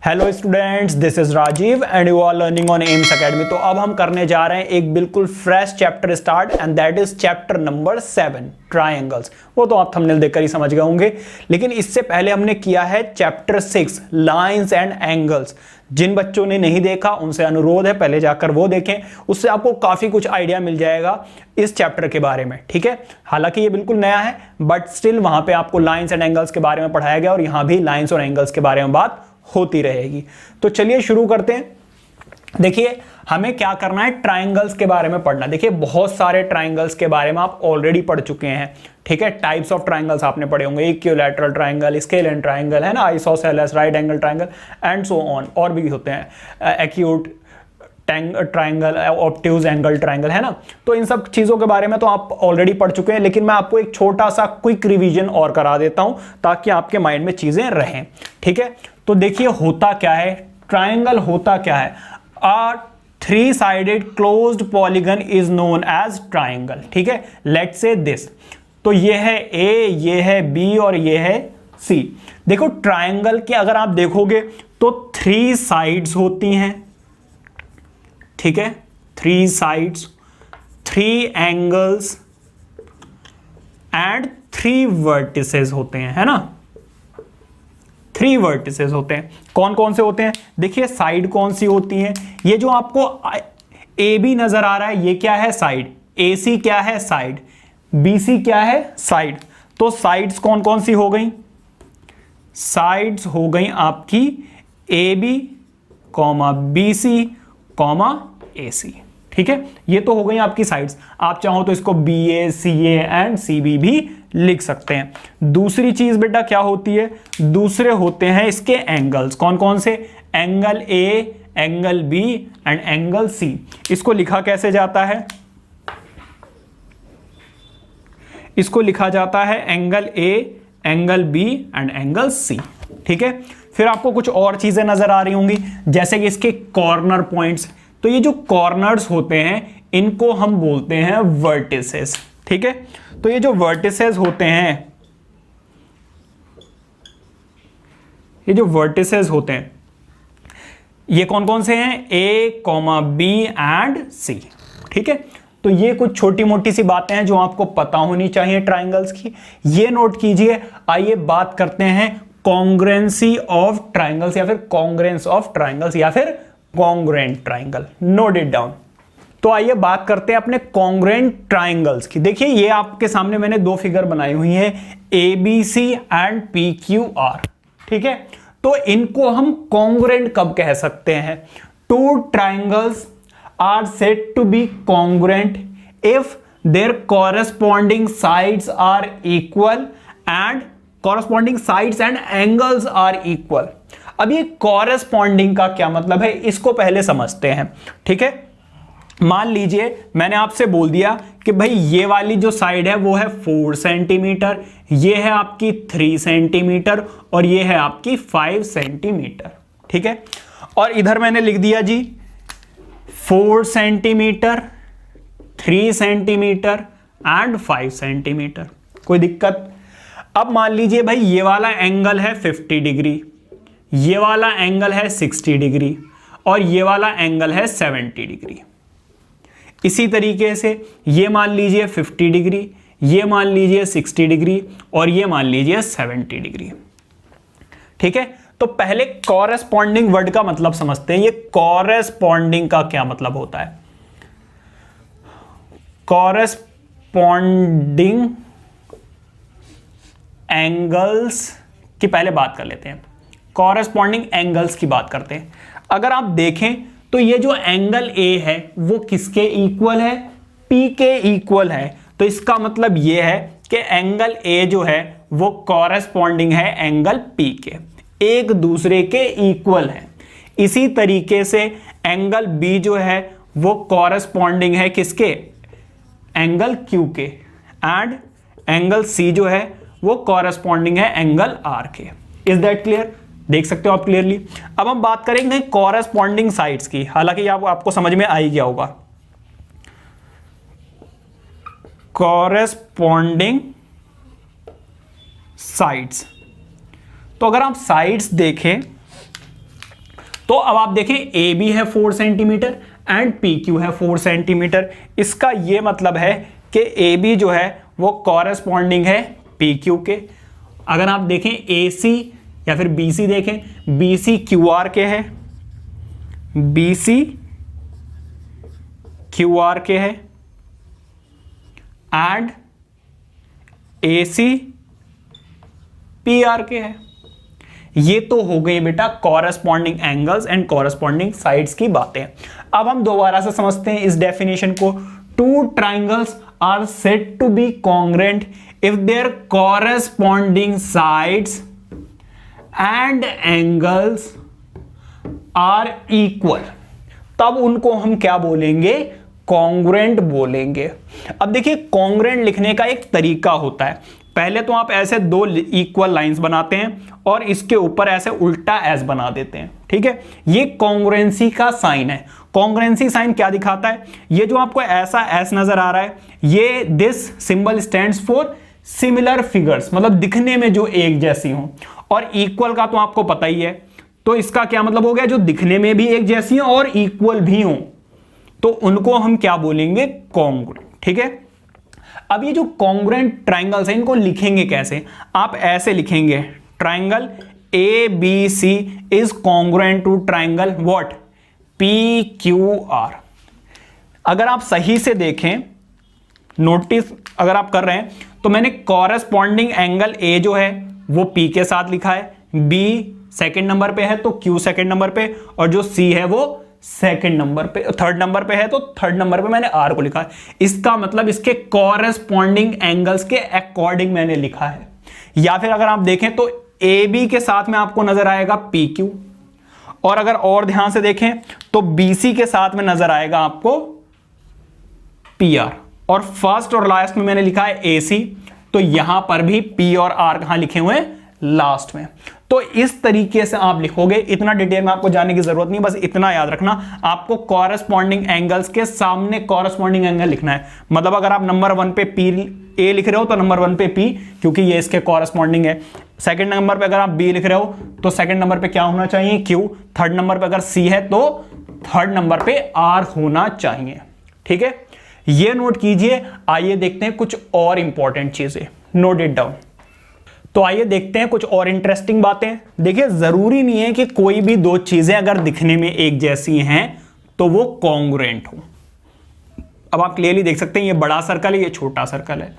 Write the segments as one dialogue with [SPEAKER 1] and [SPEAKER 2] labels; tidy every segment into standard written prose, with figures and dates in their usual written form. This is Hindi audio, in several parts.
[SPEAKER 1] Hello students, this is Rajiv and you are learning on AIIMS academy. तो अब हम करने जा रहे हैं एक बिल्कुल fresh chapter start and that is chapter number 7 triangles. वो तो आप थंबनेल देखकर ही समझ गए होंगे, लेकिन इससे पहले हमने किया है चैप्टर 6 लाइंस एंड एंगल्स। जिन बच्चों ने नहीं देखा उनसे अनुरोध है पहले जाकर वो देखें, उससे आपको काफी कुछ आइडिया मिल जाएगा इस चैप्टर के बारे में। ठीक है, हालांकि ये बिल्कुल नया है बट स्टिल वहां पे आपको लाइंस एंड एंगल्स के बारे में पढ़ाया गया और यहां भी लाइंस और एंगल्स के बारे में बात होती रहेगी। तो चलिए शुरू करते हैं। देखिए हमें क्या करना है, ट्रायंगल्स के बारे में पढ़ना। देखिए बहुत सारे ट्रायंगल्स के बारे में आप ऑलरेडी पढ़ चुके हैं। ठीक है, टाइप्स ऑफ ट्रायंगल्स आपने पढ़े होंगे, इक्विलैटरल ट्रायंगल, स्केलेन ट्रायंगल, है ना, isosceles, right angle triangle and so on, और भी होते हैं, acute triangle, obtuse angle triangle, है ना। तो इन सब चीजों के बारे में तो आप ऑलरेडी पढ़ चुके हैं, लेकिन मैं आपको एक छोटा सा क्विक रिवीजन और करा देता हूं ताकि आपके माइंड में चीजें रहें। ठीक है, तो देखिए होता क्या है, ट्रायंगल होता क्या है। A three sided closed polygon is known as triangle. ठीक है, लेट्स से दिस, तो ये है ए, ये है बी और ये है सी। देखो ट्रायंगल के अगर आप देखोगे तो 3 साइड्स होती हैं। ठीक है, 3 साइड्स, 3 एंगल्स एंड 3 वर्टिसेस होते हैं, है ना। 3 वर्टिसेस होते हैं। कौन कौन से होते हैं, देखिए साइड कौन सी होती हैं। ये जो आपको ए बी नजर आ रहा है ये क्या है, साइड। ए सी क्या है, साइड। बी सी क्या है, साइड। तो साइड्स कौन कौन सी हो गई, साइड्स हो गई आपकी A B comma B C comma A C. ठीक है, ये तो हो गई आपकी साइड्स। आप चाहो तो इसको B A, C A and C B भी लिख सकते हैं। दूसरी चीज बेटा क्या होती है, दूसरे होते हैं इसके एंगल्स। कौन कौन से, angle A, angle B and angle C. इसको लिखा कैसे जाता है, इसको लिखा जाता है angle A, angle B and angle C. ठीक है, फिर आपको कुछ और चीजें नजर आ रही होंगी जैसे कि इसके कॉर्नर पॉइंट्स। तो ये जो कॉर्नर्स होते हैं इनको हम बोलते हैं वर्टिसेस। ठीक है, तो ये जो वर्टिसेस होते हैं, ये जो वर्टिसेस होते हैं ये कौन कौन से हैं, ए कॉमा बी एंड सी। ठीक है, तो ये कुछ छोटी मोटी सी बातें हैं जो आपको पता होनी चाहिए ट्रायंगल्स की, ये नोट कीजिए। आइए बात करते हैं कॉन्ग्रुएंसी ऑफ ट्रायंगल्स या फिर कॉन्ग्रुएंस ऑफ ट्रायंगल्स या फिर congruent triangle. Note it down. तो आइए बात करते हैं अपने कॉन्ग्रुएंट ट्रायंगल्स की। देखिए ये आपके सामने मैंने 2 फिगर बनाई हुई है, A B C and P Q R. ठीक है, तो इनको हम कॉन्ग्रुएंट कब कह सकते हैं, 2 triangles are said to be congruent if their corresponding sides are equal and corresponding sides and angles are equal. अब ये कॉरेस्पॉन्डिंग का क्या मतलब है, इसको पहले समझते हैं। ठीक है, मान लीजिए मैंने आपसे बोल दिया कि भाई ये वाली जो साइड है वो है 4 सेंटीमीटर, ये है आपकी 3 सेंटीमीटर और ये है आपकी 5 सेंटीमीटर। ठीक है, और इधर मैंने लिख दिया जी 4 सेंटीमीटर, 3 सेंटीमीटर एंड 5 सेंटीमीटर। कोई दिक्कत। अब मान लीजिए भाई ये वाला एंगल है 50 डिग्री, ये वाला एंगल है 60 डिग्री और ये वाला एंगल है 70 डिग्री। इसी तरीके से ये मान लीजिए 50 डिग्री, ये मान लीजिए 60 डिग्री और ये मान लीजिए 70 डिग्री। ठीक है, तो पहले कॉरेस्पॉन्डिंग वर्ड का मतलब समझते हैं। ये कॉरेस्पॉन्डिंग का क्या मतलब होता है, कॉरेस्पॉन्डिंग एंगल्स की पहले बात कर लेते हैं। कॉरेस्पॉन्डिंग एंगल्स की बात करते हैं। अगर आप देखें तो ये जो एंगल ए है वो किसके इक्वल है, पी के इक्वल है। तो इसका मतलब ये है कि एंगल ए जो है वो कॉरेस्पॉन्डिंग है एंगल पी के, एक दूसरे के इक्वल है। इसी तरीके से एंगल बी जो है वो कॉरेस्पॉन्डिंग है किसके, एंगल क्यू के, एंड एंगल सी जो है वो कॉरेस्पॉन्डिंग है एंगल आर के। इज दैट क्लियर, देख सकते हो आप क्लियरली। अब हम बात करेंगे कॉरेस्पॉन्डिंग साइड्स की, हालांकि आपको समझ में आ ही गया होगा। कॉरेस्पॉन्डिंग साइड्स, तो अगर आप साइड्स देखें तो अब आप देखें ए बी है 4 सेंटीमीटर एंड पी क्यू है 4 सेंटीमीटर। इसका ये मतलब है कि ए बी जो है वो कॉरेस्पॉन्डिंग है पी क्यू के। अगर आप देखें ए सी या फिर बी सी देखें, बी सी क्यू आर के है, बी सी क्यू आर के है and A C P R के है। ये तो हो गई बेटा corresponding angles and corresponding sides की बातें। अब हम दोबारा से समझते हैं इस डेफिनेशन को। Two triangles are said to be congruent if their corresponding sides and angles are equal, तब उनको हम क्या बोलेंगे, कॉन्ग्रुएंट बोलेंगे। अब देखिए कॉन्ग्रुएंट लिखने का एक तरीका होता है। पहले तो आप ऐसे दो इक्वल लाइंस बनाते हैं और इसके ऊपर ऐसे उल्टा एस बना देते हैं, ठीक है। ये कॉन्ग्रुएंसी का साइन है। कॉन्ग्रुएंसी साइन क्या दिखाता है, ये जो आपको ऐसा एस नजर आ रहा है, ये this symbol stands for similar figures, मतलब दिखने में जो एक जैसी हो। और इक्वल का तो आपको पता ही है, तो इसका क्या मतलब हो गया, जो दिखने में भी एक जैसी हो और इक्वल भी हो, तो उनको हम क्या बोलेंगे, कॉन्ग्रुएंट, ठीक है। अब ये जो कॉन्ग्रुएंट ट्राइंगल्स हैं इनको लिखेंगे कैसे, आप ऐसे लिखेंगे, triangle A B C is congruent to triangle what, P Q R. अगर आप सही से देखें, नोटिस अगर आप कर रहे हैं, तो मैंने कॉरेस्पॉन्डिंग एंगल ए जो है वो पी के साथ लिखा है, बी सेकंड नंबर पे है तो क्यू सेकंड नंबर पे, और जो सी है वो सेकंड नंबर पे, थर्ड नंबर पे है तो थर्ड नंबर पे मैंने आर को लिखा है। इसका मतलब इसके कॉरेस्पॉन्डिंग एंगल्स के अकॉर्डिंग मैंने लिखा है। या फिर अगर आप देखें तो ए बी के साथ में आपको नजर आएगा पी क्यू, और अगर और ध्यान से देखें तो बी सी के साथ में नजर आएगा आपको पी आर, और फर्स्ट और लास्ट में मैंने लिखा है ए सी, तो यहां पर भी पी और आर कहां लिखे हुए हैं, लास्ट में। तो इस तरीके से आप लिखोगे। इतना डिटेल में आपको जाने की जरूरत नहीं, बस इतना याद रखना, आपको कॉरेस्पॉन्डिंग एंगल्स के सामने कॉरेस्पॉन्डिंग एंगल लिखना है। मतलब अगर आप नंबर 1 पे पी ए लिख रहे हो तो नंबर 1 पे पी, क्योंकि ये इसके कॉरेस्पॉन्डिंग है। सेकंड नंबर पे अगर आप बी लिख रहे हो तो सेकंड नंबर पे क्या होना चाहिए, क्यू। थर्ड नंबर पे अगर सी है तो थर्ड नंबर पे आर होना चाहिए, ठीक है। ये नोट कीजिए। आइए देखते हैं कुछ और इंपॉर्टेंट चीजें, नोट इट डाउन। तो आइए देखते हैं कुछ और इंटरेस्टिंग बातें। देखिए जरूरी नहीं है कि कोई भी दो चीजें अगर दिखने में एक जैसी हैं तो वो कॉन्ग्रुएंट हो। अब आप क्लियरली देख सकते हैं ये बड़ा सर्कल है, ये छोटा सर्कल है,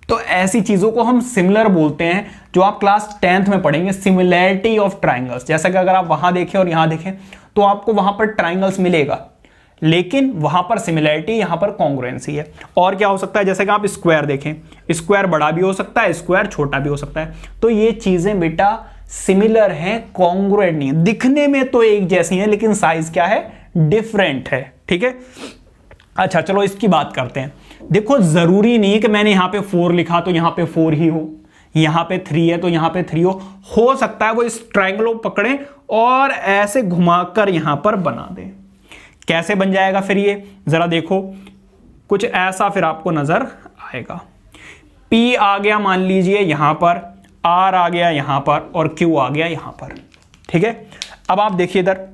[SPEAKER 1] तो ऐसी चीजों को हम सिमिलर बोलते हैं, जो आप क्लास 10th में पढ़ेंगे, सिमिलैरिटी ऑफ ट्राइंगल्स। जैसा कि अगर आप वहां देखें और यहां देखें तो आपको वहां पर ट्राइंगल्स मिलेगा, लेकिन वहां पर सिमिलैरिटी, यहां पर कॉन्ग्रुएंसी है। और क्या हो सकता है, जैसे कि आप स्क्वायर देखें, स्क्वायर बड़ा भी हो सकता है, स्क्वायर छोटा भी हो सकता है। तो ये चीजें बेटा सिमिलर हैं, कॉन्ग्रुएंट नहीं है। दिखने में तो एक जैसी हैं लेकिन साइज क्या है, डिफरेंट है, ठीक है। अच्छा चलो इसकी बात करते हैं। देखो जरूरी नहीं है कि मैंने यहां पे 4 लिखा तो यहां पे 4 ही हो, यहां पे 3 है तो यहां पे 3 हो सकता है वो इस ट्राइंगल को पकड़े और ऐसे घुमाकर यहां पर बना दें। कैसे बन जाएगा फिर ये, जरा देखो, कुछ ऐसा फिर आपको नजर आएगा। P आ गया मान लीजिए यहां पर, R आ गया यहां पर, और Q आ गया यहां पर, ठीक है। अब आप देखिए इधर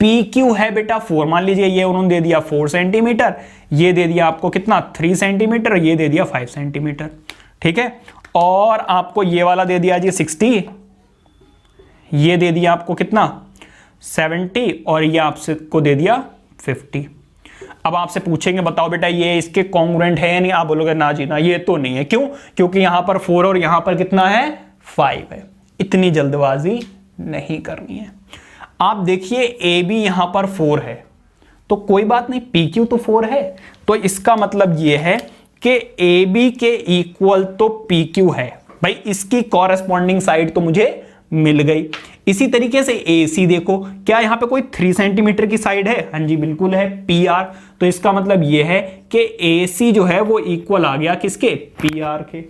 [SPEAKER 1] PQ है बेटा 4, मान लीजिए ये उन्होंने दे दिया 4 सेंटीमीटर, ये दे दिया आपको कितना 3 सेंटीमीटर, ये दे दिया 5 सेंटीमीटर, ठीक है। और आपको ये वाला दे दिया जी 60, ये दे दिया आपको कितना 70, और ये आपसे को दे दिया 50। अब आपसे पूछेंगे बताओ बेटा ये इसके कॉन्ग्रुएंट है या नहीं, आप बोलोगे ना जी ना, ये तो नहीं है। क्यों, क्योंकि यहां पर 4 और यहां पर कितना है 5 है। इतनी जल्दबाजी नहीं करनी है। आप देखिए ए बी यहां पर 4 है तो कोई बात नहीं, पी क्यू तो 4 है, तो इसका मतलब ये है कि ए बी के इक्वल तो पी क्यू है। भाई इसकी कॉरेस्पॉन्डिंग साइड तो मुझे मिल गई। इसी तरीके से ए सी देखो, क्या यहां पे कोई 3 सेंटीमीटर की साइड है, हाँ जी बिल्कुल है, पी आर। तो इसका मतलब यह है कि ए सी जो है वो इक्वल आ गया किसके, पी आर के।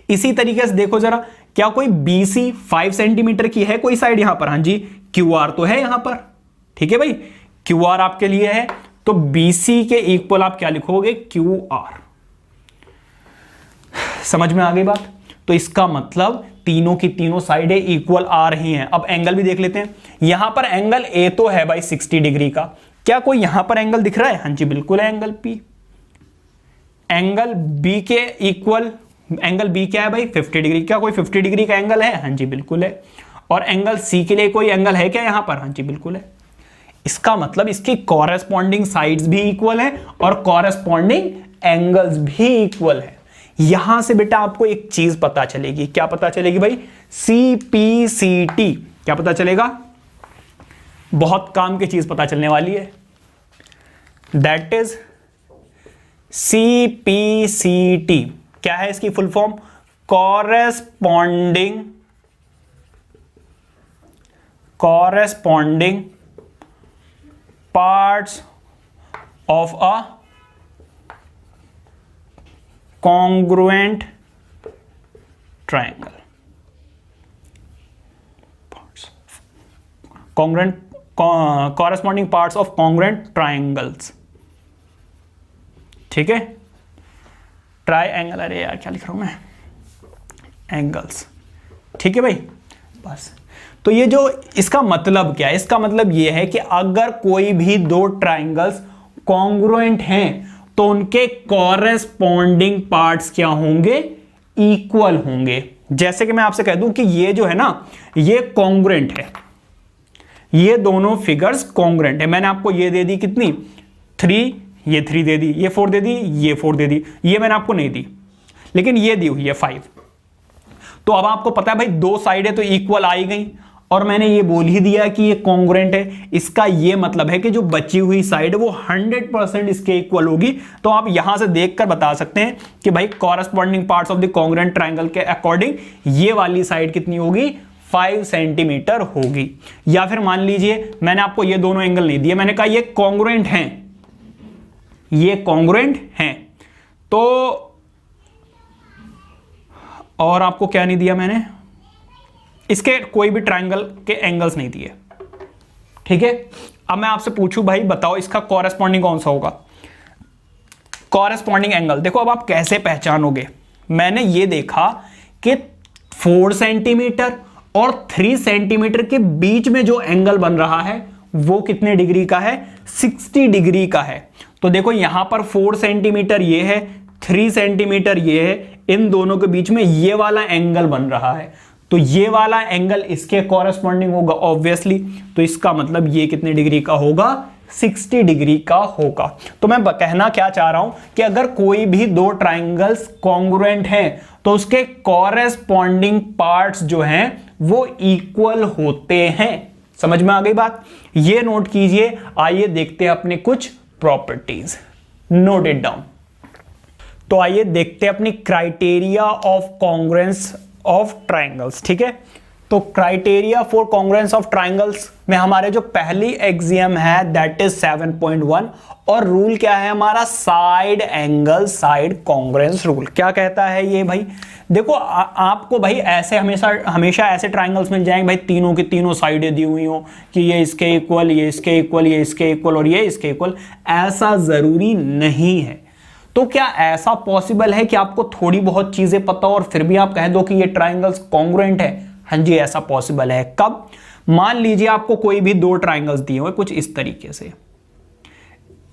[SPEAKER 1] इसी तरीके से देखो जरा, क्या कोई बी सी 5 सेंटीमीटर की है कोई साइड यहां पर, हाँ जी क्यू आर तो है यहां पर, ठीक है भाई, क्यू आर आपके लिए है, तो बी सी के इक्वल आप क्या लिखोगे, क्यू आर। समझ में आ गई बात। तो इसका मतलब तीनों की तीनों साइडें इक्वल आ रही हैं। अब एंगल भी देख लेते हैं। यहां पर एंगल ए तो है भाई 60 डिग्री का, क्या कोई यहां पर एंगल दिख रहा है? हाँ जी बिल्कुल है, एंगल पी। एंगल बी के इक्वल, एंगल बी क्या है भाई 50 डिग्री, क्या कोई 50 डिग्री का एंगल है? हाँ जी बिल्कुल है। और एंगल सी के लिए कोई एंगल है क्या यहां पर? हाँ जी बिल्कुल है। इसका मतलब इसकी कॉरेस्पॉन्डिंग साइड्स भी इक्वल है और कॉरेस्पॉन्डिंग एंगल्स भी इक्वल है। यहां से बेटा आपको एक चीज पता चलेगी, क्या पता चलेगी भाई? CPCT, क्या पता चलेगा? बहुत काम की चीज पता चलने वाली है, दैट इज CPCT। क्या है इसकी full form? Corresponding parts of a congruent triangle, corresponding parts of congruent triangles। ठीक है, ट्राइंगल, अरे यार क्या लिख रहा हूं मैं, एंगल्स। ठीक है भाई, बस। तो ये जो इसका मतलब क्या है? इसका मतलब ये है कि अगर कोई भी दो ट्राइंगल्स कॉन्ग्रुएंट हैं तो उनके कॉरेस्पॉन्डिंग पार्ट्स क्या होंगे? इक्वल होंगे। जैसे कि मैं आपसे कह दूं कि ये जो है ना, ये कॉन्ग्रुएंट है, ये दोनों फिगर्स कॉन्ग्रुएंट है। मैंने आपको ये दे दी कितनी? 3, ये 3 दे दी, ये 4 दे दी, ये 4 दे दी, ये मैंने आपको नहीं दी, लेकिन ये दी हुई है 5। तो अब आपको पता है भाई दो साइडें तो इक्वल आई गई, और मैंने ये बोल ही दिया कि ये कॉन्ग्रुएंट है। इसका ये मतलब है कि जो बची हुई साइड है वो 100% इसके इक्वल होगी। तो आप यहां से देखकर बता सकते हैं कि भाई corresponding parts of the congruent triangle के अकॉर्डिंग ये वाली साइड कितनी होगी? 5 सेंटीमीटर होगी। या फिर मान लीजिए मैंने आपको ये दोनों एंगल नहीं दिए, मैंने कहा ये कॉन्ग्रुएंट हैं, ये कॉन्ग्रुएंट हैं, तो और आपको क्या नहीं दिया मैंने? इसके कोई भी ट्रायंगल के एंगल्स नहीं दिए। ठीक है, अब मैं आपसे पूछूं भाई बताओ इसका कॉरेस्पॉन्डिंग कौन सा होगा? कॉरेस्पॉन्डिंग एंगल देखो, अब आप कैसे पहचानोगे? मैंने ये देखा कि 4 सेंटीमीटर और 3 सेंटीमीटर के बीच में जो एंगल बन रहा है वो कितने डिग्री का है? 60 डिग्री का है। तो देखो यहां पर 4 सेंटीमीटर ये है, 3 सेंटीमीटर ये है, इन दोनों के बीच में ये वाला एंगल बन रहा है, तो ये वाला एंगल इसके कॉरेस्पॉन्डिंग होगा ऑब्वियसली। तो इसका मतलब ये कितने डिग्री का होगा? 60 डिग्री का होगा। तो मैं कहना क्या चाह रहा हूं कि अगर कोई भी दो ट्राइंगल्स कॉन्ग्रुएंट हैं तो उसके कॉरेस्पॉन्डिंग पार्ट्स जो हैं वो इक्वल होते हैं। समझ में आ गई बात? ये नोट कीजिए। आइए देखते हैं अपने कुछ प्रॉपर्टीज, नोट इट डाउन। तो आइए देखते हैं अपनी criteria of congruence of triangles. ठीक है, तो criteria for congruence of triangles में हमारे जो पहली एक्सियम है दैट इज 7.1, और रूल क्या है हमारा? Side angle side congruence rule. क्या कहता है ये भाई? देखो आपको भाई ऐसे हमेशा ऐसे ट्राइंगल्स मिल जाएंगे भाई तीनों की तीनों साइडें दी हुई हो कि ये इसके इक्वल, ये इसके इक्वल, ये इसके इक्वल और ये इसके इक्वल। ऐसा जरूरी नहीं है। तो क्या ऐसा पॉसिबल है कि आपको थोड़ी बहुत चीजें पता हो और फिर भी आप कह दो कि ये ट्राइंगल्स कॉन्ग्रुएंट है? हाँ जी, ऐसा पॉसिबल है। कब? मान लीजिए आपको कोई भी दो ट्राइंगल्स दिए हुए कुछ इस तरीके से,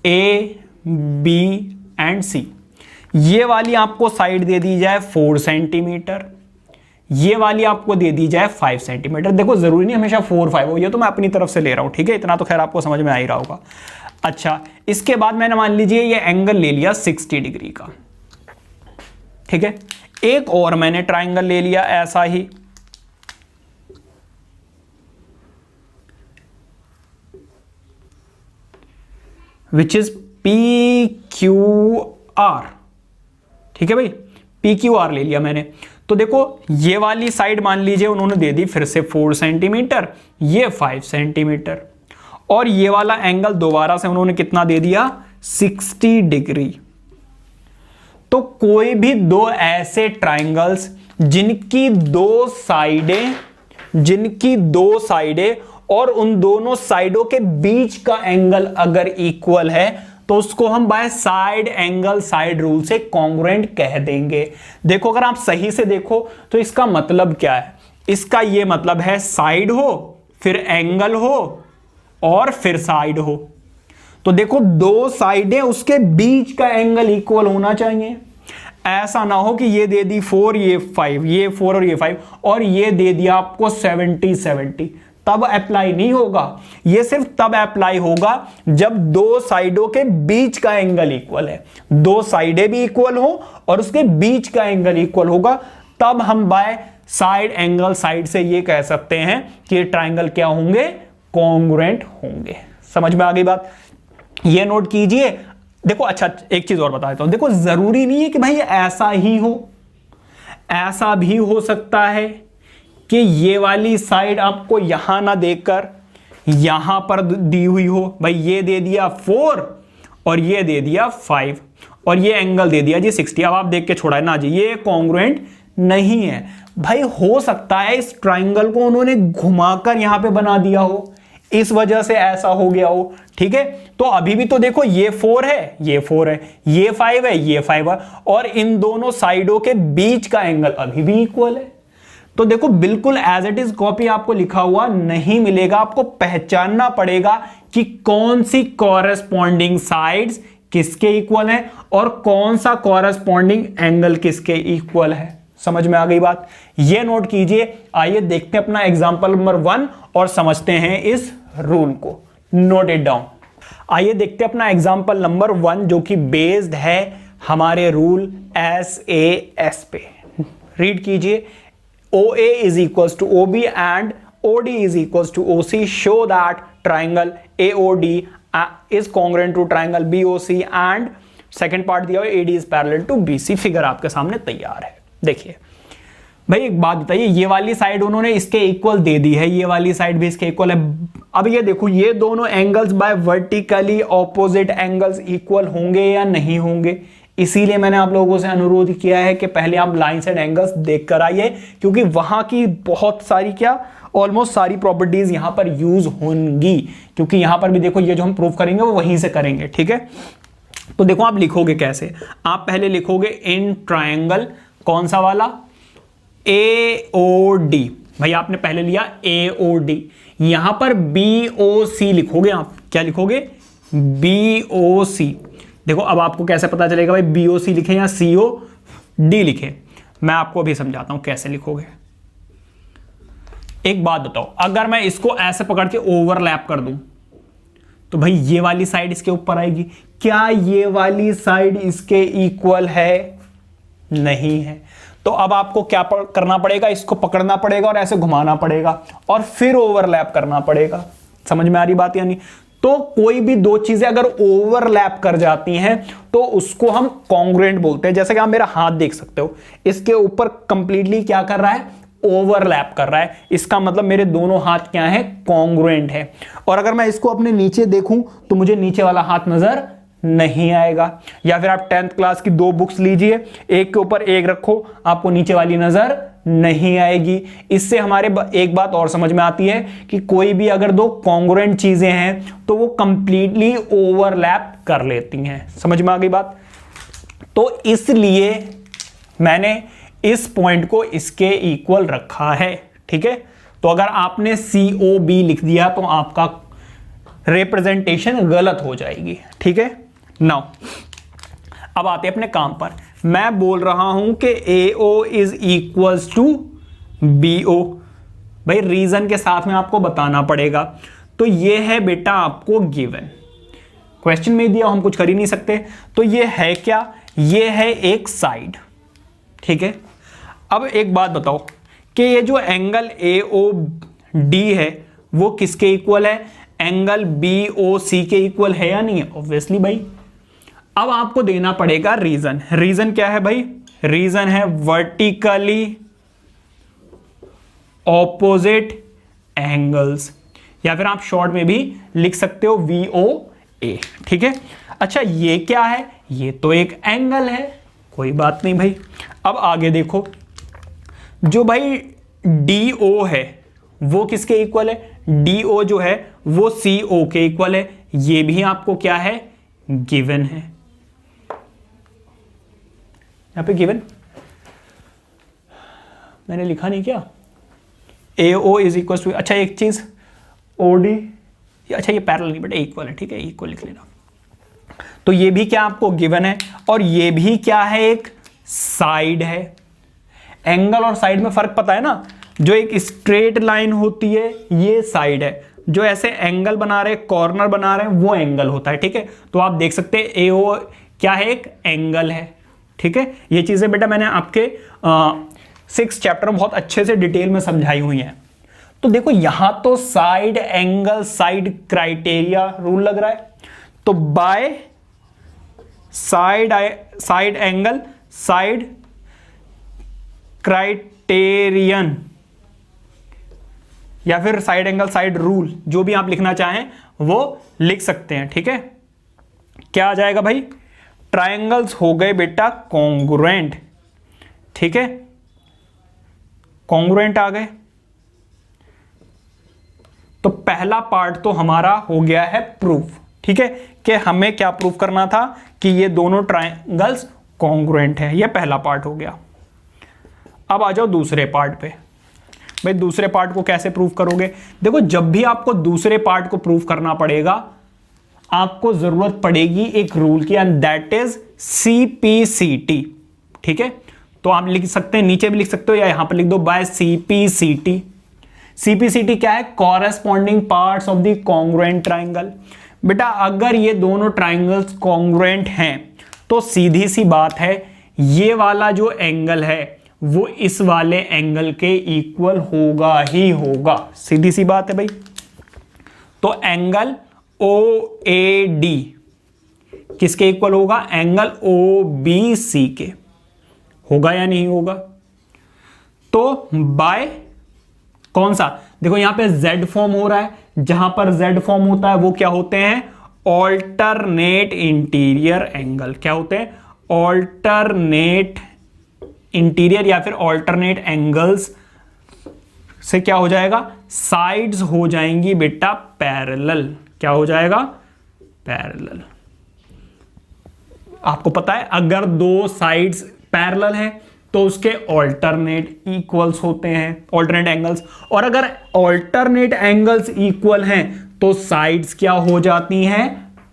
[SPEAKER 1] A, B एंड C। ये वाली आपको साइड दे दी जाए 4 सेंटीमीटर, ये वाली आपको दे दी जाए 5 सेंटीमीटर। देखो जरूरी नहीं हमेशा 4, 5 हो, ये तो मैं अपनी तरफ से ले रहा हूं। ठीक है, इतना तो खैर आपको समझ में आ ही रहा होगा। अच्छा, इसके बाद मैंने मान लीजिए ये एंगल ले लिया 60 डिग्री का। ठीक है, एक और मैंने ट्राइंगल ले लिया ऐसा ही, विच इज PQR। ठीक है भाई, PQR ले लिया मैंने। तो देखो ये वाली साइड मान लीजिए उन्होंने दे दी फिर से 4 सेंटीमीटर, ये 5 सेंटीमीटर, और ये वाला एंगल दोबारा से उन्होंने कितना दे दिया? 60 डिग्री। तो कोई भी दो ऐसे ट्राइंगल्स जिनकी दो साइडें और उन दोनों साइडों के बीच का एंगल अगर इक्वल है तो उसको हम by side angle side rule से कॉन्ग्रुएंट कह देंगे। देखो अगर आप सही से देखो तो इसका मतलब क्या है, इसका ये मतलब है साइड हो फिर एंगल हो और फिर साइड हो। तो देखो दो साइडें उसके बीच का एंगल इक्वल होना चाहिए। ऐसा ना हो कि ये दे दी 4 ये 5, ये 4 और ये 5 और ये दे दिया आपको 70, तब अप्लाई नहीं होगा। ये सिर्फ तब अप्लाई होगा जब दो साइडों के बीच का एंगल इक्वल है, दो साइडें भी इक्वल हो और उसके बीच का एंगल इक्वल होगा, तब हम बाय साइड एंगल साइड से ये कह सकते हैं कि ये ट्राइंगल क्या होंगे, कॉन्ग्रुएंट होंगे। समझ में आ गई बात, ये नोट कीजिए। देखो अच्छा एक चीज और बता देता हूं, देखो जरूरी नहीं है कि भाई ऐसा ही हो, ऐसा भी हो सकता है कि ये वाली साइड आपको यहां ना देकर यहां पर दी हुई हो। भाई ये दे दिया 4 और ये दे दिया 5 और ये एंगल दे दिया जी 60। अब आप देख के छोड़ा है ना जी, ये कॉन्ग्रुएंट नहीं है। भाई हो सकता है इस ट्राइंगल को उन्होंने घुमाकर यहां पे बना दिया हो, इस वजह से ऐसा हो गया हो। ठीक है, तो अभी भी तो देखो ये 4 है, ये 4 है, ये 5 है, ये 5 है और इन दोनों साइडों के बीच का एंगल अभी भी इक्वल है। तो देखो बिल्कुल एज इट इज कॉपी आपको लिखा हुआ नहीं मिलेगा, आपको पहचानना पड़ेगा कि कौन सी कॉरेस्पॉन्डिंग साइड्स किसके इक्वल है और कौन सा कॉरेस्पॉन्डिंग एंगल किसके इक्वल है। समझ में आ गई बात, ये नोट कीजिए। आइए देखते हैं अपना एग्जांपल नंबर 1 और समझते हैं इस रूल को। Note it down. आइए देखते हैं अपना एग्जांपल नंबर 1 जो कि बेस्ड है हमारे रूल SAS पे। रीड कीजिए, OA is equals to OB and OD is equals to OC. Show that triangle AOD is congruent to triangle BOC and second part दिया हुआ AD is parallel to BC। Figure आपके सामने तैयार है। देखिए भाई एक बात बताइए, ये वाली साइड उन्होंने इसके इक्वल दे दी है, ये वाली साइड भी इसके इक्वल है। अब ये देखो ये दोनों angles by vertically opposite angles equal होंगे या नहीं होंगे, इसीलिए मैंने आप लोगों से अनुरोध किया है कि पहले आप लाइंस एंड एंगल्स देख कर आइए, क्योंकि वहां की बहुत सारी क्या ऑलमोस्ट सारी प्रॉपर्टीज यहां पर यूज होंगी, क्योंकि यहां पर भी देखो ये जो हम प्रूफ करेंगे वो वहीं से करेंगे। ठीक है, तो देखो आप लिखोगे कैसे, आप पहले लिखोगे इन ट्रायंगल कौन सा वाला, AOD। भाई आपने पहले लिया AOD, यहां पर BOC लिखोगे। आप क्या लिखोगे, BOC। देखो अब आपको कैसे पता चलेगा भाई BOC लिखे या COD लिखे, मैं आपको अभी समझाता हूं कैसे लिखोगे। एक बात बताओ, अगर मैं इसको ऐसे पकड़ के ओवरलैप कर दूं तो भाई ये वाली साइड इसके ऊपर आएगी, क्या ये वाली साइड इसके इक्वल है, नहीं है। तो अब आपको क्या करना पड़ेगा, इसको पकड़ना पड़ेगा और ऐसे घुमाना पड़ेगा और फिर ओवरलैप करना पड़ेगा। समझ में आ रही बात यानी। तो कोई भी दो चीजें अगर ओवरलैप कर जाती हैं तो उसको हम कॉन्ग्रुएंट बोलते हैं। जैसे कि आप मेरा हाथ देख सकते हो, इसके ऊपर कंप्लीटली क्या कर रहा है, ओवरलैप कर रहा है। इसका मतलब मेरे दोनों हाथ क्या है, कॉन्ग्रुएंट है। और अगर मैं इसको अपने नीचे देखूं तो मुझे नीचे वाला हाथ नजर नहीं आएगा। या फिर आप 10th क्लास की 2 बुक्स लीजिए, एक के ऊपर एक रखो, आपको नीचे वाली नजर नहीं आएगी। इससे हमारे एक बात और समझ में आती है कि कोई भी अगर दो कॉन्ग्रुएंट चीजें हैं तो वो कंप्लीटली ओवरलैप कर लेती हैं। समझ में आ गई बात। तो इसलिए मैंने इस पॉइंट को इसके इक्वल रखा है। ठीक है, तो अगर आपने COB लिख दिया तो आपका रिप्रेजेंटेशन गलत हो जाएगी। ठीक है, नाउ अब आते हैं अपने काम पर। मैं बोल रहा हूं कि AO is equals to BO। भाई रीजन के साथ में आपको बताना पड़ेगा। तो ये है बेटा आपको गिवन, क्वेश्चन में दिया, हम कुछ कर ही नहीं सकते। तो ये है क्या, ये है एक साइड। ठीक है, अब एक बात बताओ कि ये जो एंगल AOD है वो किसके इक्वल है, एंगल BOC के इक्वल है या नहीं है, ऑब्वियसली भाई। अब आपको देना पड़ेगा रीजन। रीजन क्या है भाई, रीजन है वर्टिकली ऑपोजिट एंगल्स, या फिर आप शॉर्ट में भी लिख सकते हो VOA। ठीक है, अच्छा ये क्या है, ये तो एक एंगल है, कोई बात नहीं भाई। अब आगे देखो, जो भाई DO है वो किसके इक्वल है, DO जो है वो CO के इक्वल है। ये भी आपको क्या है, गिवन है, यहां पे गिवन मैंने लिखा नहीं क्या, AO इज इक्वल टू, अच्छा एक चीज OD, अच्छा ये पैरेलल नहीं बेटा इक्वल है, ठीक है इक्वल लिख लेना। तो ये भी क्या आपको गिवन है, और ये भी क्या है, एक साइड है। एंगल और साइड में फर्क पता है ना, जो एक स्ट्रेट लाइन होती है ये साइड है, जो ऐसे एंगल बना रहे कॉर्नर बना रहे हैं वो एंगल होता है, ठीक है। तो आप देख सकते हैं AO क्या है, एक एंगल है, ठीक है। ये चीजें बेटा मैंने आपके 6 चैप्टर में बहुत अच्छे से डिटेल में समझाई हुई हैं। तो देखो यहां तो side angle side criteria rule लग रहा है, तो by side angle side criterion या फिर साइड एंगल साइड रूल, जो भी आप लिखना चाहें वो लिख सकते हैं, ठीक है। क्या आ जाएगा भाई, ट्रायंगल्स हो गए बेटा कॉन्ग्रुएंट, ठीक है, कॉन्ग्रुएंट आ गए। तो पहला पार्ट तो हमारा हो गया है प्रूफ, ठीक है, कि हमें क्या प्रूफ करना था कि ये दोनों ट्रायंगल्स कॉन्ग्रुएंट है, ये पहला पार्ट हो गया। अब आ जाओ दूसरे पार्ट पे। भाई दूसरे पार्ट को कैसे प्रूफ करोगे, देखो जब भी आपको दूसरे पार्ट को प्रूफ करना पड़ेगा आपको जरूरत पड़ेगी एक रूल की, एंड दैट इज CPCT, ठीक है। तो आप लिख सकते हैं, नीचे भी लिख सकते हो या यहां पर लिख दो बाय CPCT। CPCT क्या है, corresponding parts of the congruent triangle. बेटा अगर ये दोनों ट्राइंगल्स कॉन्ग्रुएंट हैं तो सीधी सी बात है ये वाला जो एंगल है वो इस वाले एंगल के इक्वल होगा ही होगा, सीधी सी बात है भाई। तो एंगल OAD किसके इक्वल होगा, एंगल OBC के, होगा या नहीं होगा। तो बाय कौन सा, देखो यहां पे Z फॉर्म हो रहा है, जहां पर Z फॉर्म होता है वो क्या होते हैं, ऑल्टरनेट इंटीरियर एंगल। क्या होते हैं, ऑल्टरनेट इंटीरियर या फिर ऑल्टरनेट एंगल्स से क्या हो जाएगा, साइड्स हो जाएंगी बेटा पैरेलल। क्या हो जाएगा, पैरेलल। आपको पता है अगर दो साइड्स पैरेलल है तो उसके ऑल्टरनेट इक्वल्स होते हैं, ऑल्टरनेट एंगल्स। और अगर ऑल्टरनेट एंगल्स इक्वल हैं तो साइड्स क्या हो जाती हैं,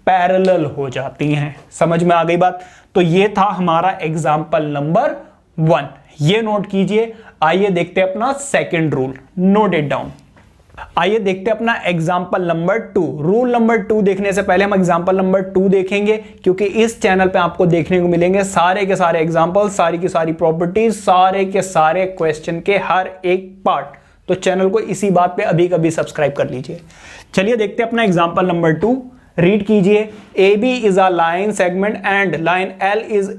[SPEAKER 1] पैरेलल हो जाती हैं। समझ में आ गई बात। तो ये था हमारा एग्जाम्पल नंबर 1, ये नोट कीजिए। आइए देखते हैं अपना second rule, note it down. आइए देखते हैं अपना एग्जाम्पल नंबर 2। रूल नंबर 2 देखने से पहले हम एग्जाम्पल नंबर 2 देखेंगे, क्योंकि इस चैनल पे आपको देखने को मिलेंगे सारे के सारे एग्जाम्पल, सारी की सारी प्रॉपर्टीज, सारे के सारे क्वेश्चन के हर एक पार्ट। तो चैनल को इसी बात पे अभी कभी सब्सक्राइब कर लीजिए। चलिए देखते हैं अपना एग्जाम्पल नंबर 2। रीड कीजिए। AB is a line segment and line L is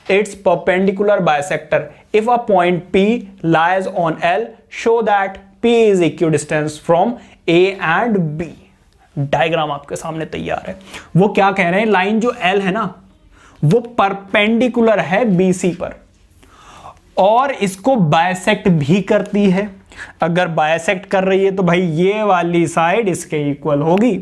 [SPEAKER 1] its perpendicular bisector. If a point P lies on L, show that P is equidistant from A and B. Diagram आपके सामने तैयार है। वो क्या कह रहे हैं, लाइन जो L है ना वो परपेंडिकुलर है BC पर और इसको बायसेक्ट भी करती है। अगर बायसेक्ट कर रही है तो भाई ये वाली साइड इसके इक्वल होगी,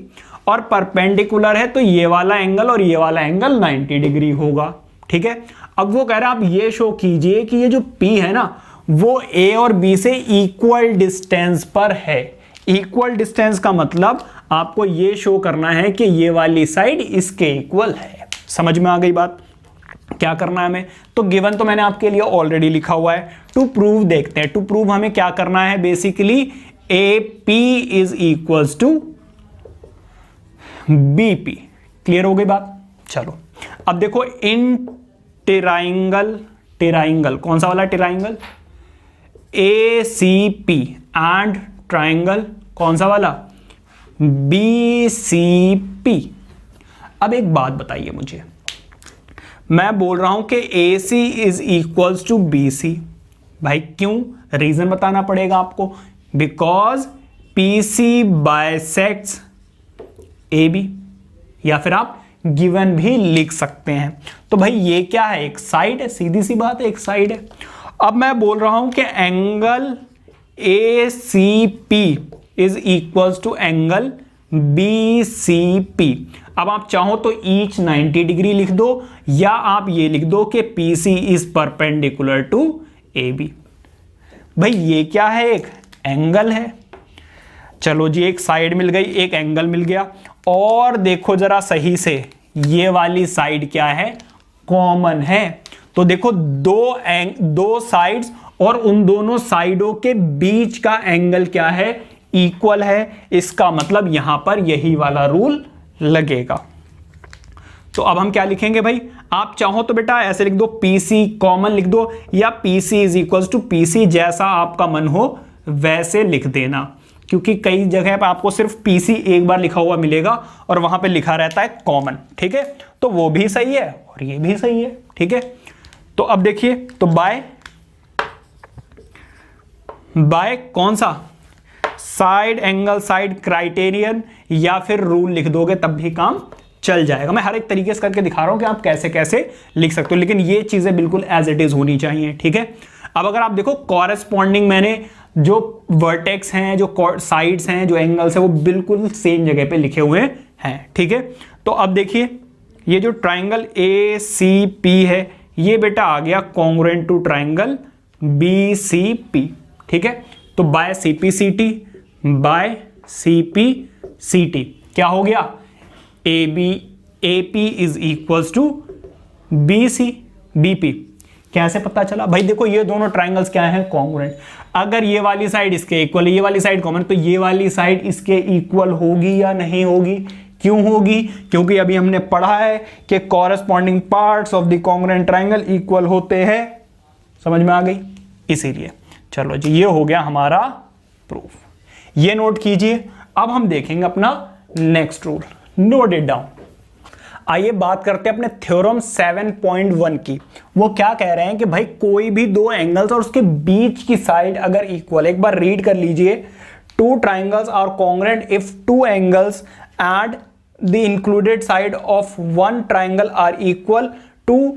[SPEAKER 1] और परपेंडिकुलर है तो ये वाला एंगल और ये वाला एंगल 90 डिग्री होगा, ठीक है। अब वो कह रहा है आप ये शो कीजिए कि ये जो P है ना वो A और B से इक्वल डिस्टेंस पर है। इक्वल डिस्टेंस का मतलब आपको ये शो करना है कि ये वाली साइड इसके इक्वल है। समझ में आ गई बात। क्या करना है हमें, तो गिवन तो मैंने आपके लिए ऑलरेडी लिखा हुआ है। टू प्रूव देखते हैं। टू प्रूव हमें क्या करना है, basically AP is equals to BP। Clear हो गई बात। चलो अब देखो इन टेराइंगल कौन सा वाला टेराइंगल, ACP एंड ट्राइंगल कौन सा वाला, BCP। अब एक बात बताइए मुझे, मैं बोल रहा हूं कि AC is equals to BC। भाई क्यों, रीजन बताना पड़ेगा आपको। बिकॉज PC बाइसेक्ट्स AB, या फिर आप गिवन भी लिख सकते हैं। तो भाई ये क्या है, एक साइड है, सीधी सी बात है, एक साइड है। अब मैं बोल रहा हूं कि angle ACP is equals to angle BCP। अब आप चाहो तो ईच 90 डिग्री लिख दो, या आप ये लिख दो कि PC is perpendicular to AB। भाई ये क्या है, एक एंगल है। चलो जी, एक साइड मिल गई, एक एंगल मिल गया। और देखो जरा सही से, ये वाली साइड क्या है, कॉमन है। तो देखो दो साइड्स और उन दोनों साइडों के बीच का एंगल क्या है, इक्वल है। इसका मतलब यहां पर यही वाला रूल लगेगा। तो अब हम क्या लिखेंगे भाई, आप चाहो तो बेटा ऐसे लिख दो, PC कॉमन लिख दो, या PC is equal to PC, जैसा आपका मन हो वैसे लिख देना, क्योंकि कई जगह पर आपको सिर्फ PC एक बार लिखा हुआ मिलेगा और वहां पे लिखा रहता है कॉमन। ठीक है, तो वो भी सही है और ये भी सही है। ठीक है, तो अब देखिए, तो बाय कौन सा, साइड एंगल साइड क्राइटेरियन, या फिर रूल लिख दोगे तब भी काम चल जाएगा। मैं हर एक तरीके से करके दिखा रहा हूं कि आप कैसे कैसे लिख सकते हो, लेकिन ये चीजें बिल्कुल एज इट इज होनी चाहिए। ठीक है, अब अगर आप देखो कॉरेस्पॉन्डिंग, मैंने जो वर्टेक्स हैं, जो साइड्स हैं, जो एंगल्स हैं, वो बिल्कुल सेम जगह पे लिखे हुए हैं। ठीक है, तो अब देखिए, ये जो ट्राइंगल ACP है, ये बेटा आ गया कॉन्ग्रुएंट टू ट्राइंगल BCP। ठीक है, तो बाय CPCT, बाय CPCT क्या हो गया, AP is equals to BP। कैसे पता चला भाई, देखो ये दोनों ट्राइंगल्स क्या हैं, कॉन्ग्रुएंट। अगर ये वाली साइड इसके इक्वल है, ये वाली साइड कॉमन, तो ये वाली साइड इसके इक्वल होगी या नहीं होगी। क्यों होगी, क्योंकि अभी हमने पढ़ा है कि corresponding parts of the congruent triangle equal होते हैं। समझ में आ गई, इसीलिए। चलो जी, ये हो गया हमारा प्रूफ, ये नोट कीजिए। अब हम देखेंगे अपना next rule, note it down. आइए बात करते हैं अपने थ्योरम 7.1 की। वो क्या कह रहे हैं कि भाई कोई भी दो एंगल्स और उसके बीच की साइड अगर इक्वल, एक बार रीड कर लीजिए, two triangles are congruent if two angles and the included side of one triangle are equal to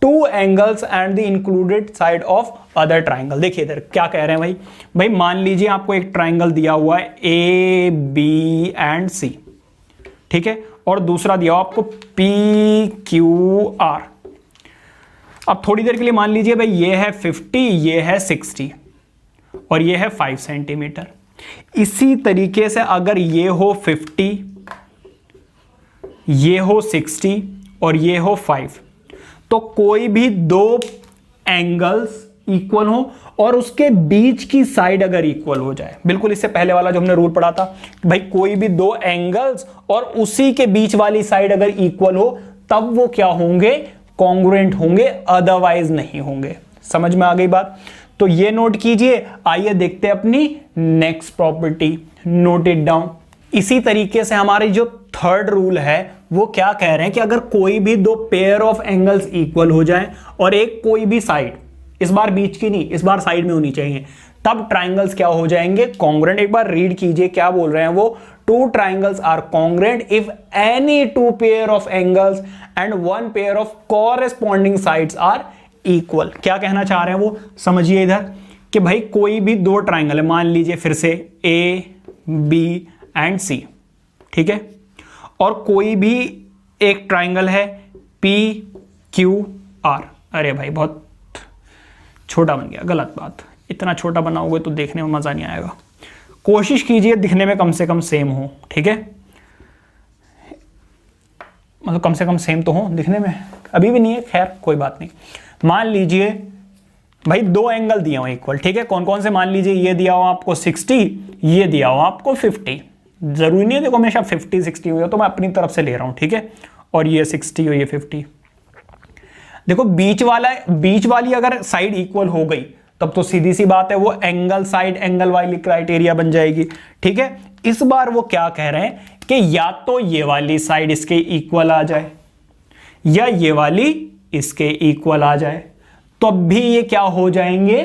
[SPEAKER 1] two angles and the included side of other triangle. देखिए इधर क्या कह रहे हैं भाई मान लीजिए आपको एक ट्राइंगल दिया हुआ है AB एंड C, ठीक है, और दूसरा दिया आपको PQR। अब थोड़ी देर के लिए मान लीजिए भाई ये है 50, ये है 60 और ये है 5 सेंटीमीटर। इसी तरीके से अगर ये हो 50, ये हो 60 और ये हो 5, तो कोई भी दो एंगल्स इक्वल हो और उसके बीच की साइड अगर इक्वल हो जाए, बिल्कुल इससे पहले वाला जो हमने रूल पढ़ा था भाई कोई भी दो एंगल्स और उसी के बीच वाली साइड अगर इक्वल हो, तब वो क्या होंगे, कॉन्ग्रुएंट होंगे, अदरवाइज नहीं होंगे। समझ में आ गई बात। तो ये नोट कीजिए। आइए देखते हैं अपनी next property, note it down. इसी तरीके से हमारी जो थर्ड रूल है वो क्या कह रहे हैं कि अगर कोई भी दो पेयर ऑफ एंगल्स इक्वल हो जाए और एक कोई भी साइड, इस बार बीच की नहीं, इस बार साइड में होनी चाहिए, तब ट्राइंगल्स क्या हो जाएंगे, कॉन्ग्रुएंट। एक बार रीड कीजिए क्या बोल रहे हैं वो, two triangles are congruent if any two pair of angles and one pair of corresponding sides are equal. क्या कहना चाह रहे हैं वो समझिए इधर कि भाई कोई भी दो ट्राइंगल है, मान लीजिए फिर से AB एंड C, ठीक है, और कोई भी एक ट्राइंगल है PQR। अरे भाई बहुत छोटा बन गया, गलत बात, इतना छोटा बनाओगे तो देखने में मजा नहीं आएगा। कोशिश कीजिए दिखने में कम से कम सेम हो, ठीक है, मतलब कम से कम सेम तो हो दिखने में, अभी भी नहीं है, खैर कोई बात नहीं। मान लीजिए भाई दो एंगल दिया हो इक्वल, ठीक है, कौन कौन से, मान लीजिए ये दिया हो आपको 60, ये दिया हो आपको 50। जरूरी नहीं है देखो हमेशा 50-60 हो, तो मैं अपनी तरफ से ले रहा हूं, ठीक है, और ये 60 और ये 50। देखो बीच वाली अगर साइड इक्वल हो गई तब तो सीधी सी बात है वो एंगल साइड एंगल वाली क्राइटेरिया बन जाएगी, ठीक है। इस बार वो क्या कह रहे हैं कि या तो ये वाली साइड इसके इक्वल आ जाए या ये वाली इसके इक्वल आ जाए, तो अब भी ये क्या हो जाएंगे,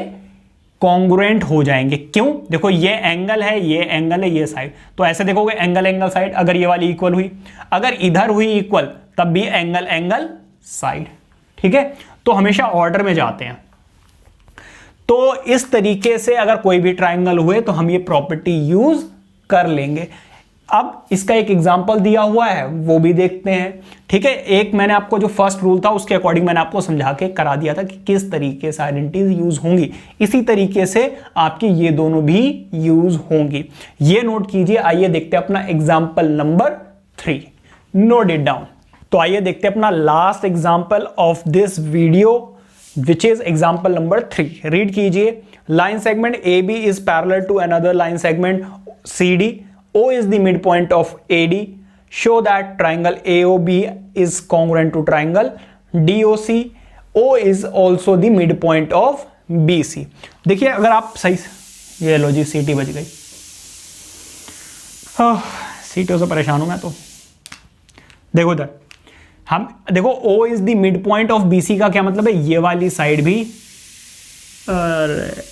[SPEAKER 1] कॉन्ग्रुएंट हो जाएंगे। क्यों, देखो ये एंगल है, ये एंगल है, ये साइड, तो ऐसे देखोगे एंगल एंगल साइड, अगर ये वाली इक्वल हुई, अगर इधर हुई इक्वल तब भी एंगल एंगल साइड, ठीक है। तो हमेशा ऑर्डर में जाते हैं। तो इस तरीके से अगर कोई भी ट्राइंगल हुए तो हम ये प्रॉपर्टी यूज कर लेंगे। अब इसका एक एग्जाम्पल दिया हुआ है, वो भी देखते हैं। ठीक है, एक मैंने आपको जो फर्स्ट रूल था उसके अकॉर्डिंग मैंने आपको समझा के करा दिया था कि किस तरीके से आइडेंटिटीज यूज होंगी, इसी तरीके से आपकी ये दोनों भी यूज होंगी। ये नोट कीजिए। आइए देखते हैं अपना example number 3, note it down. तो आइए देखते हैं अपना last example of this video, which is example number 3। Read कीजिए। Line segment A B is parallel to another line segment C D, O is the midpoint of AD. Show that triangle AOB is congruent to triangle DOC. O is also the midpoint of BC. देखिए अगर आप सही, ये लो जी सीटी बज गई, सीटों से परेशान हूं मैं तो। देखो इधर हम देखो O is the midpoint of BC का क्या मतलब है, ये वाली साइड भी, अरे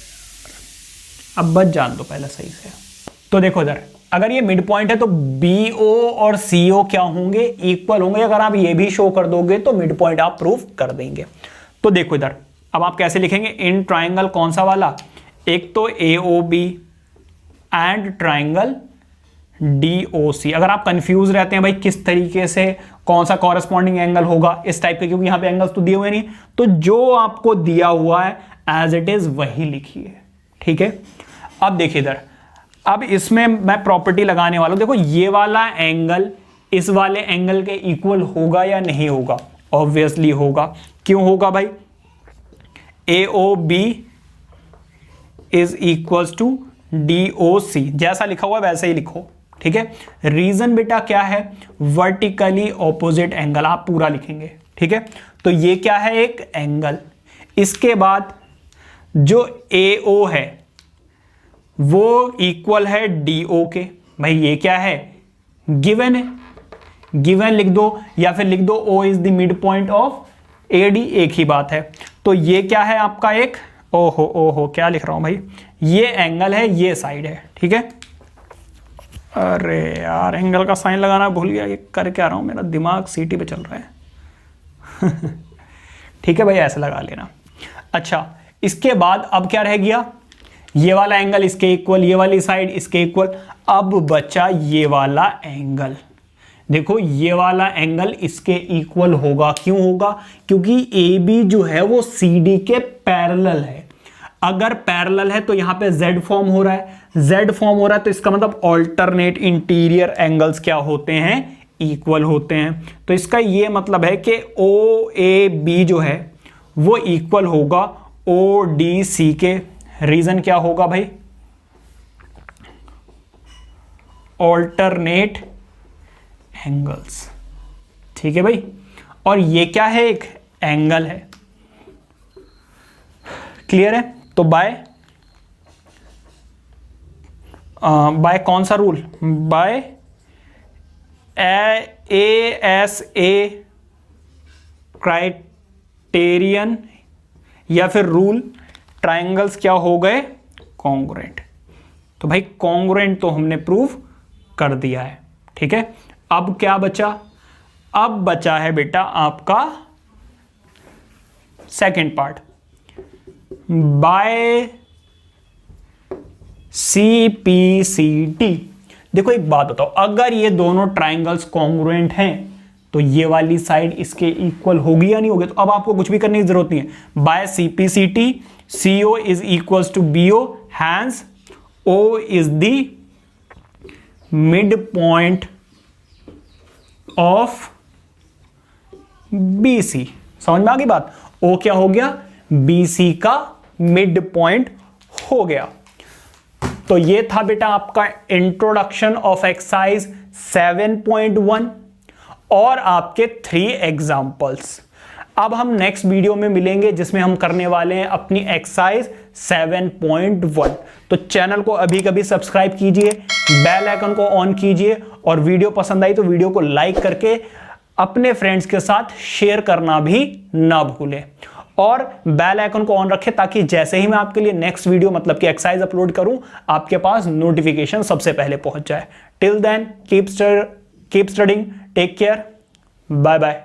[SPEAKER 1] अब बच जान दो पहले सही से। तो देखो इधर अगर ये मिड पॉइंट है तो BO और CO क्या होंगे, इक्वल होंगे। अगर आप ये भी शो कर दोगे तो मिड पॉइंट आप प्रूफ कर देंगे। तो देखो इधर अब आप कैसे लिखेंगे, इन ट्राइंगल कौन सा वाला, एक तो AOB एंड ट्राइंगल DOC। अगर आप कंफ्यूज रहते हैं भाई किस तरीके से कौन सा कॉरेस्पॉन्डिंग एंगल होगा इस टाइप के, क्योंकि यहां पे एंगल्स तो दिए हुए नहीं, तो जो आपको दिया हुआ है एज इट इज वही लिखिए। ठीक है, अब देखिए इधर, अब इसमें मैं प्रॉपर्टी लगाने वाला हूं। देखो ये वाला एंगल इस वाले एंगल के इक्वल होगा या नहीं होगा, ऑब्वियसली होगा। क्यों होगा भाई, AOB is equals to DOC, जैसा लिखा हुआ वैसे ही लिखो। ठीक है, रीजन बेटा क्या है, वर्टिकली ऑपोजिट एंगल, आप पूरा लिखेंगे। ठीक है, तो ये क्या है, एक एंगल। इसके बाद जो AO है वो इक्वल है DO के। भाई ये क्या है, गिवन है, गिवन लिख दो या फिर लिख दो O is the mid point of AD, एक ही बात है। तो ये क्या है आपका एक, ओहो क्या लिख रहा हूं भाई, ये एंगल है, ये साइड है। ठीक है, अरे यार एंगल का साइन लगाना भूल गया, ये कर क्या रहा हूं, मेरा दिमाग सीटी पे चल रहा है। ठीक है भाई, ऐसे लगा लेना। अच्छा, इसके बाद अब क्या रह गया, ये वाला एंगल इसके इक्वल, ये वाली साइड इसके इक्वल। अब बचा ये वाला एंगल। देखो ये वाला एंगल इसके इक्वल होगा। क्यों होगा, क्योंकि AB जो है वो CD के पैरेलल है। अगर पैरेलल है तो यहां पे Z फॉर्म हो रहा है, Z फॉर्म हो रहा है तो इसका मतलब ऑल्टरनेट इंटीरियर एंगल्स क्या होते हैं, इक्वल होते हैं। तो इसका ये मतलब है कि OAB जो है वो इक्वल होगा ODC के। रीजन क्या होगा भाई, ऑल्टरनेट एंगल्स। ठीक है भाई, और ये क्या है, एक एंगल है। क्लियर है, तो बाय कौन सा रूल, बाय ASA क्राइटेरियन या फिर रूल, ट्राइंगल्स क्या हो गए, कॉन्ग्रुएंट। तो भाई कॉन्ग्रुएंट तो हमने प्रूव कर दिया है। ठीक है, अब क्या बचा, अब बचा है बेटा आपका सेकंड पार्ट, बाय CPCT। देखो एक बात बताओ, अगर ये दोनों ट्राइंगल्स कॉन्ग्रुएंट हैं तो ये वाली साइड इसके इक्वल होगी या नहीं होगी। तो अब आपको कुछ भी करने की जरूरत नहीं है। By CPCT CO is equals to BO, hence O is the midpoint of BC। समझ में आ गई बात, O क्या हो गया, BC का मिड पॉइंट हो गया। तो ये था बेटा आपका इंट्रोडक्शन ऑफ एक्सरसाइज 7.1 और आपके 3 एग्जाम्पल्स। अब हम नेक्स्ट वीडियो में मिलेंगे जिसमें हम करने वाले हैं अपनी एक्सरसाइज 7.1। तो चैनल को अभी कभी सब्सक्राइब कीजिए, बेल आइकन को ऑन कीजिए, और वीडियो पसंद आई तो वीडियो को लाइक करके अपने फ्रेंड्स के साथ शेयर करना भी ना भूलें, और बेल आइकन को ऑन रखें ताकि जैसे ही मैं आपके लिए नेक्स्ट वीडियो मतलब कि एक्सरसाइज अपलोड करूं आपके पास नोटिफिकेशन सबसे पहले पहुंच जाए। Till then keep studying, take care, bye bye.